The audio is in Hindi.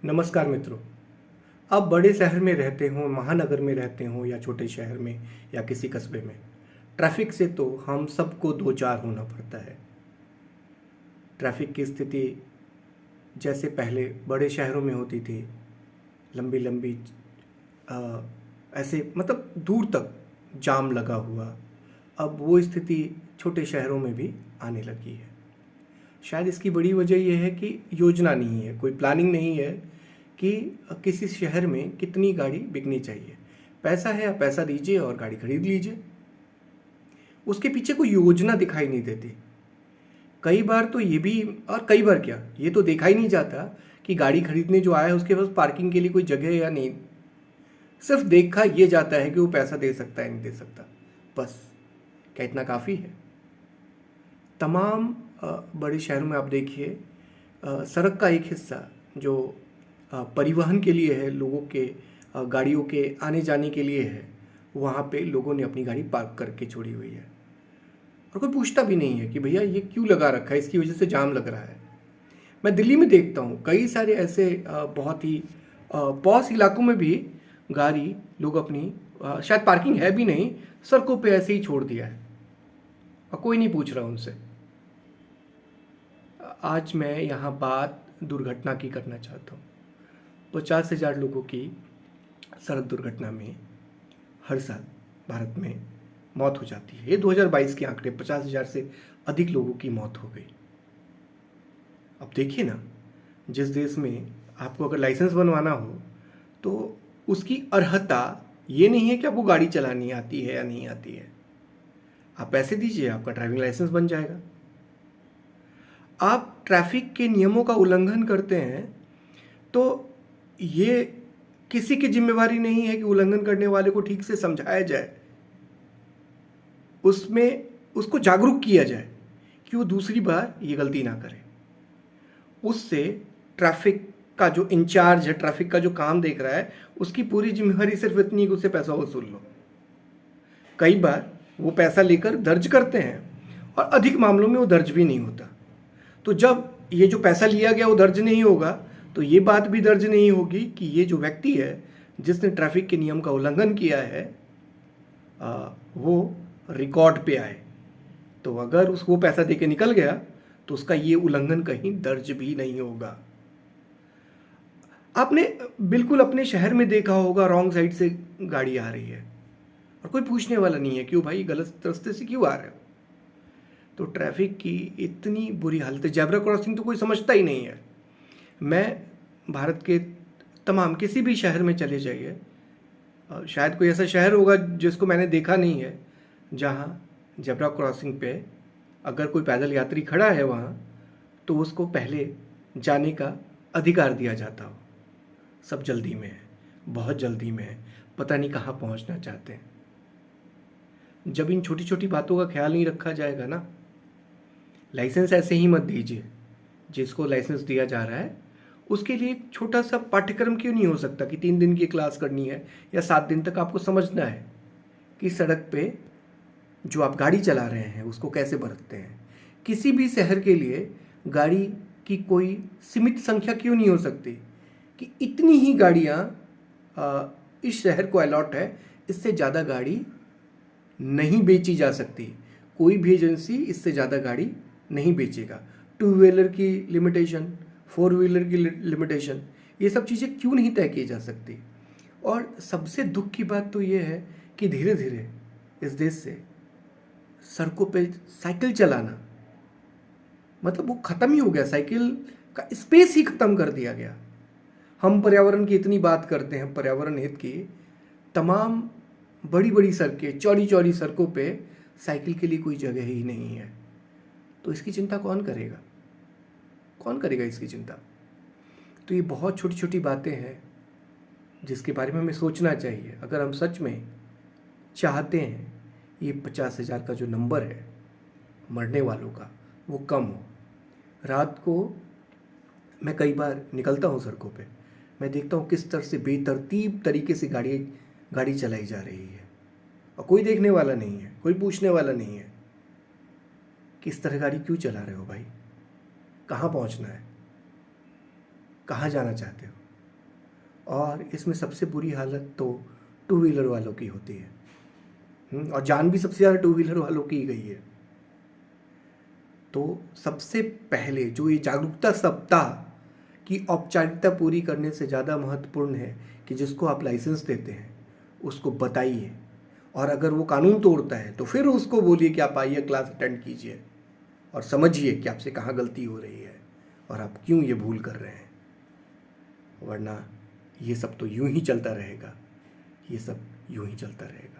नमस्कार मित्रों। आप बड़े शहर में रहते हो, महानगर में रहते हो या छोटे शहर में या किसी कस्बे में, ट्रैफिक से तो हम सबको दो चार होना पड़ता है। ट्रैफिक की स्थिति जैसे पहले बड़े शहरों में होती थी, लंबी लंबी अ, ऐसे मतलब दूर तक जाम लगा हुआ, अब वो स्थिति छोटे शहरों में भी आने लगी है। शायद इसकी बड़ी वजह यह है कि योजना नहीं है, कोई प्लानिंग नहीं है कि किसी शहर में कितनी गाड़ी बिकनी चाहिए। पैसा है, आप पैसा दीजिए और गाड़ी खरीद लीजिए। उसके पीछे कोई योजना दिखाई नहीं देती। कई बार तो ये भी, और कई बार क्या, ये तो देखा ही नहीं जाता कि गाड़ी खरीदने जो आया है उसके पास पार्किंग के लिए कोई जगह है या नहीं। सिर्फ देखा ये जाता है कि वो पैसा दे सकता है नहीं दे सकता, बस। क्या इतना काफ़ी है? तमाम बड़े शहरों में आप देखिए, सड़क का एक हिस्सा जो परिवहन के लिए है, लोगों के गाड़ियों के आने जाने के लिए है, वहाँ पे लोगों ने अपनी गाड़ी पार्क करके छोड़ी हुई है और कोई पूछता भी नहीं है कि भैया ये क्यों लगा रखा है, इसकी वजह से जाम लग रहा है। मैं दिल्ली में देखता हूँ कई सारे ऐसे बहुत ही पॉश इलाकों में भी गाड़ी लोग अपनी शायद पार्किंग है भी नहीं, सड़कों पे ऐसे ही छोड़ दिया है और कोई नहीं पूछ रहा उनसे। आज मैं यहाँ बात दुर्घटना की करना चाहता हूँ। 50,000 लोगों की सड़क दुर्घटना में हर साल भारत में मौत हो जाती है। ये 2022 के आंकड़े, 50,000 से अधिक लोगों की मौत हो गई। अब देखिए ना, जिस देश में आपको अगर लाइसेंस बनवाना हो तो उसकी अर्हता ये नहीं है कि आपको गाड़ी चलानी आती है या नहीं आती है। आप पैसे दीजिए, आपका ड्राइविंग लाइसेंस बन जाएगा। आप ट्रैफिक के नियमों का उल्लंघन करते हैं तो ये किसी की जिम्मेवारी नहीं है कि उल्लंघन करने वाले को ठीक से समझाया जाए, उसमें उसको जागरूक किया जाए कि वो दूसरी बार ये गलती ना करे। उससे ट्रैफिक का जो इंचार्ज है, ट्रैफिक का जो काम देख रहा है, उसकी पूरी जिम्मेवारी सिर्फ इतनी है कि उससे पैसा वसूल लो। कई बार वो पैसा लेकर दर्ज करते हैं और अधिक मामलों में वो दर्ज भी नहीं होता। तो जब ये जो पैसा लिया गया वो दर्ज नहीं होगा तो ये बात भी दर्ज नहीं होगी कि ये जो व्यक्ति है जिसने ट्रैफिक के नियम का उल्लंघन किया है वो रिकॉर्ड पे आए। तो अगर उसको पैसा देके निकल गया तो उसका ये उल्लंघन कहीं दर्ज भी नहीं होगा। आपने बिल्कुल अपने शहर में देखा होगा, रॉन्ग साइड से गाड़ी आ रही है और कोई पूछने वाला नहीं है क्यों भाई, गलत रास्ते से क्यों आ रहे हो। तो ट्रैफिक की इतनी बुरी हालत है, जेब्रा क्रॉसिंग तो कोई समझता ही नहीं है। मैं भारत के तमाम किसी भी शहर में चले जाइए, शायद कोई ऐसा शहर होगा जिसको मैंने देखा नहीं है जहाँ जेब्रा क्रॉसिंग पे अगर कोई पैदल यात्री खड़ा है वहाँ तो उसको पहले जाने का अधिकार दिया जाता हो। सब जल्दी में है, बहुत जल्दी में है, पता नहीं कहाँ पहुँचना चाहते हैं। जब इन छोटी छोटी बातों का ख्याल नहीं रखा जाएगा ना, लाइसेंस ऐसे ही मत दीजिए। जिसको लाइसेंस दिया जा रहा है उसके लिए एक छोटा सा पाठ्यक्रम क्यों नहीं हो सकता कि 3 दिन की क्लास करनी है या 7 दिन तक आपको समझना है कि सड़क पे जो आप गाड़ी चला रहे हैं उसको कैसे बरतते हैं। किसी भी शहर के लिए गाड़ी की कोई सीमित संख्या क्यों नहीं हो सकती कि इतनी ही गाड़ियाँ इस शहर को अलॉट है, इससे ज़्यादा गाड़ी नहीं बेची जा सकती। कोई भी एजेंसी इससे ज़्यादा गाड़ी नहीं बेचेगा। 2 व्हीलर की लिमिटेशन, 4 व्हीलर की लिमिटेशन, ये सब चीज़ें क्यों नहीं तय की जा सकती। और सबसे दुख की बात तो ये है कि धीरे धीरे इस देश से सड़कों पे साइकिल चलाना मतलब वो ख़त्म ही हो गया। साइकिल का स्पेस ही ख़त्म कर दिया गया। हम पर्यावरण की इतनी बात करते हैं, पर्यावरण हित की, तमाम बड़ी बड़ी सड़कें, चौड़ी चौड़ी सड़कों पे साइकिल के लिए कोई जगह ही नहीं है। तो इसकी चिंता कौन करेगा? कौन करेगा इसकी चिंता? तो ये बहुत छोटी छोटी बातें हैं जिसके बारे में हमें सोचना चाहिए। अगर हम सच में चाहते हैं ये 50,000 का जो नंबर है मरने वालों का वो कम हो। रात को मैं कई बार निकलता हूँ सड़कों पे, मैं देखता हूँ किस तरह से बेतरतीब तरीके से गाड़ी चलाई जा रही है और कोई देखने वाला नहीं है, कोई पूछने वाला नहीं है कि इस तरह गाड़ी क्यों चला रहे हो भाई, कहाँ पहुँचना है, कहाँ जाना चाहते हो। और इसमें सबसे बुरी हालत तो टू व्हीलर वालों की होती है। और जान भी सबसे ज़्यादा टू व्हीलर वालों की ही गई है। तो सबसे पहले जो ये जागरूकता सप्ताह की औपचारिकता पूरी करने से ज़्यादा महत्वपूर्ण है कि जिसको आप लाइसेंस देते हैं उसको बताइए, और अगर वो कानून तोड़ता है तो फिर उसको बोलिए कि आप आइए, क्लास अटेंड कीजिए और समझिए कि आपसे कहाँ गलती हो रही है और आप क्यों ये भूल कर रहे हैं। वरना ये सब तो यूं ही चलता रहेगा, ये सब यूं ही चलता रहेगा।